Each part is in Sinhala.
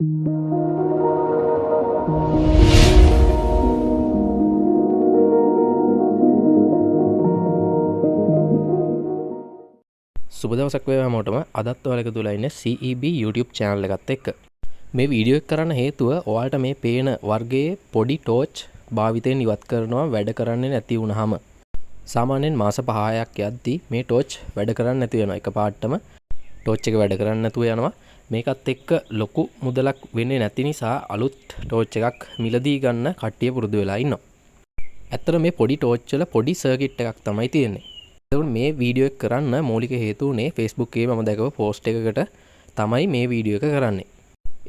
සුබ දවසක් වේවා හැමෝටම. අදත් ඔයාලා එකතු වෙලා ඉන්නේ CEB YouTube channel එකත් එක්ක. මේ වීඩියෝ එක කරන්න හේතුව ඔයාලට මේ පේන වර්ගයේ පොඩි ටෝච් භාවිතයෙන් ඉවත් කරනවා වැඩ කරන්නේ නැති වුනහම. සාමාන්‍යයෙන් මාස 5ක් යද්දී මේ ටෝච් වැඩ කරන්නේ නැති වෙනවා. එකපාරටම ටෝච් එක වැඩ කරන්නේ නැතුව යනවා. මේකත් එක්ක ලොකු මුදලක් වෙන්නේ නැති නිසා අලුත් ටෝච් එකක් මිලදී ගන්න කට්ටිය පුරුදු වෙලා ඉන්නවා. ඇත්තට මේ පොඩි ටෝච් වල පොඩි සර්කිට් එකක් තමයි තියෙන්නේ. එතකොට මේ වීඩියෝ එක කරන්න මූලික හේතුව උනේ Facebook එකේ මම දැකපු පෝස්ට් එකකට තමයි මේ වීඩියෝ එක කරන්නේ.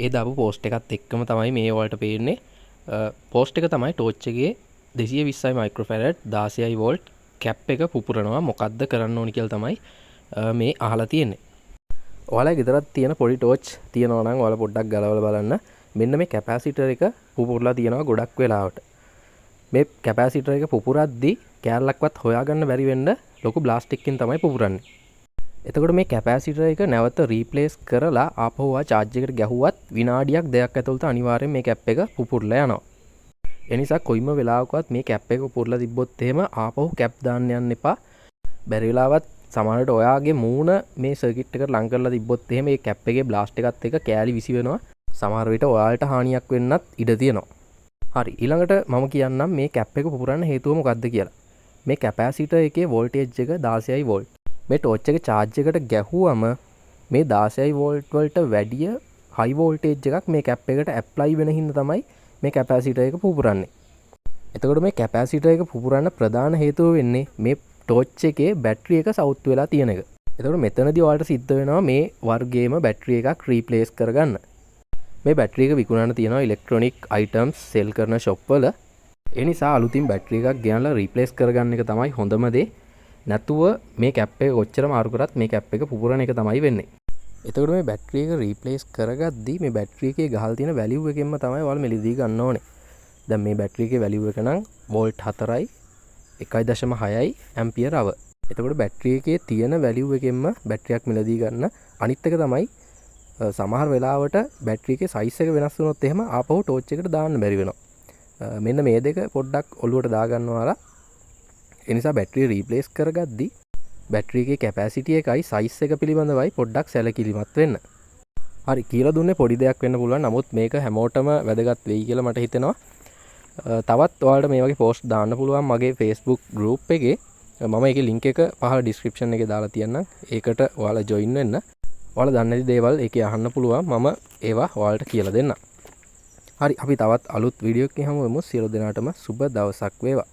ඒ දාපු පෝස්ට් එකත් එක්කම තමයි මේ වලට පේන්නේ. පෝස්ට් එක තමයි ටෝච් එකේ 220 මයික්‍රෝෆැරඩ් 16 වෝල්ට් කැප් එක පුපුරනවා මොකද්ද කරන්න ඕනි කියලා තමයි මේ අහලා තියෙන්නේ. ඔයාලා ගෙදරත් තියෙන පොඩි ටෝච් තියෙනවා නම් ඔයාලා පොඩ්ඩක් ගලවලා බලන්න. මෙන්න මේ කැපැසිටර් එක පුපුරලා තියෙනවා ගොඩක් වෙලාවට. මේ කැපැසිටර් එක පුපුරද්දී කෑල්ලක්වත් හොයාගන්න බැරි වෙන්න ලොකු බ්ලාස්ටික් එකකින් තමයි පුපුරන්නේ. එතකොට මේ කැපැසිටර් එක නැවත රීප්ලේස් කරලා ආපහු ආ charge එකට ගැහුවත් විනාඩියක් දෙකක් ඇතුළත අනිවාර්යෙන් මේ කැප් එක පුපුරලා යනවා. ඒ නිසා කොයිම වෙලාවකවත් මේ කැප් එක පුපුරලා තිබ්බොත් එහෙම ආපහු කැප් දාන්න යන්න එපා. බැරි වෙලාවත් සමහරවිට ඔයාගේ මූණ මේ සර්කිට් එකට ලං කරලා තිබ්බොත් එහෙම මේ කැප් එකේ බ්ලාස්ට් එකත් එක්ක කෑලි විසි වෙනවා. සමහර විට ඔයාලට හානියක් වෙන්නත් ඉඩ තියෙනවා. හරි ඊළඟට මම කියන්නම් මේ කැප් එක පුපුරන්න හේතුව මොකක්ද කියලා. මේ කැපැසිටර් එකේ වෝල්ටේජ් එක 16 වෝල්ට්. මේ ටෝච් එක charge එකට ගැහුවම මේ 16 වෝල්ට් වලට වැඩිය හයි වෝල්ටේජ් එකක් මේ කැප් එකට ඇප්ලයි වෙන හින්දා තමයි මේ කැපැසිටර් එක පුපුරන්නේ. එතකොට මේ කැපැසිටර් එක පුපුරන්න ප්‍රධාන හේතුව වෙන්නේ මේ ටෝච් එකේ බැටරි එක සවුත් වෙලා තියෙන එක. එතකොට මෙතනදී ඔයාලට සිද්ධ වෙනවා මේ වර්ගයේම බැටරි එකක් රීප්ලේස් කරගන්න. මේ බැටරි එක විකුණන්න තියෙනවා ඉලෙක්ට්‍රොනික් අයිටම්ස් සෙල් කරන ෂොප් වල. ඒ නිසා අලුතින් බැටරි එකක් ගෙනලා රීප්ලේස් කරගන්න එක තමයි හොඳම දේ. නැතුව මේ කැප් එක කොච්චර මාරු කරත් මේ කැප් එක පුපුරන එක තමයි වෙන්නේ. එතකොට මේ බැටරි එක රීප්ලේස් කරගද්දී මේ බැටරි එකේ ගහලා තියෙන වැලියු එකෙන්ම තමයි ඔයාලා මෙලිදී ගන්න ඕනේ. දැන් මේ බැටරි එකේ වැලියු එක නම් වෝල්ට් 4යි 1.6යි ඇම්පියර් hour. එතකොට බැටරි එකේ තියෙන වැලියු එකෙන්ම බැටරියක් මිලදී ගන්න. අනිත් එක තමයි සමහර වෙලාවට බැටරි එකේ සයිස් එක වෙනස් වුණොත් එහෙම ආපහු ටෝච් එකට දාන්න බැරි වෙනවා. මෙන්න මේ දෙක පොඩ්ඩක් ඔලුවට දාගන්න ඔයාලා. ඒ නිසා බැටරිය රීප්ලේස් කරගද්දී බැටරි එකේ කැපැසිටි එකයි සයිස් එක පිළිබඳවයි පොඩ්ඩක් සැලකිලිමත් වෙන්න. හරි කියලා දුන්නේ පොඩි දෙයක් වෙන්න පුළුවන්. නමුත් මේක හැමෝටම වැදගත් වෙයි කියලා මට හිතෙනවා. තවත් ඔයාලට මේ වගේ පෝස්ට් දාන්න පුළුවන් මගේ Facebook group එකේ. මම ඒකේ link එක පහළ description එකේ දාලා තියන්නම්. ඒකට ඔයාලා join වෙන්න. ඔයාලා දන්නේ නැති දේවල් ඒකේ අහන්න පුළුවන්. මම ඒවා ඔයාලට කියලා දෙන්නම්. හරි අපි තවත් අලුත් වීඩියෝ එකකින් හමු වෙමු. සියලු දෙනාටම සුබ දවසක් වේවා.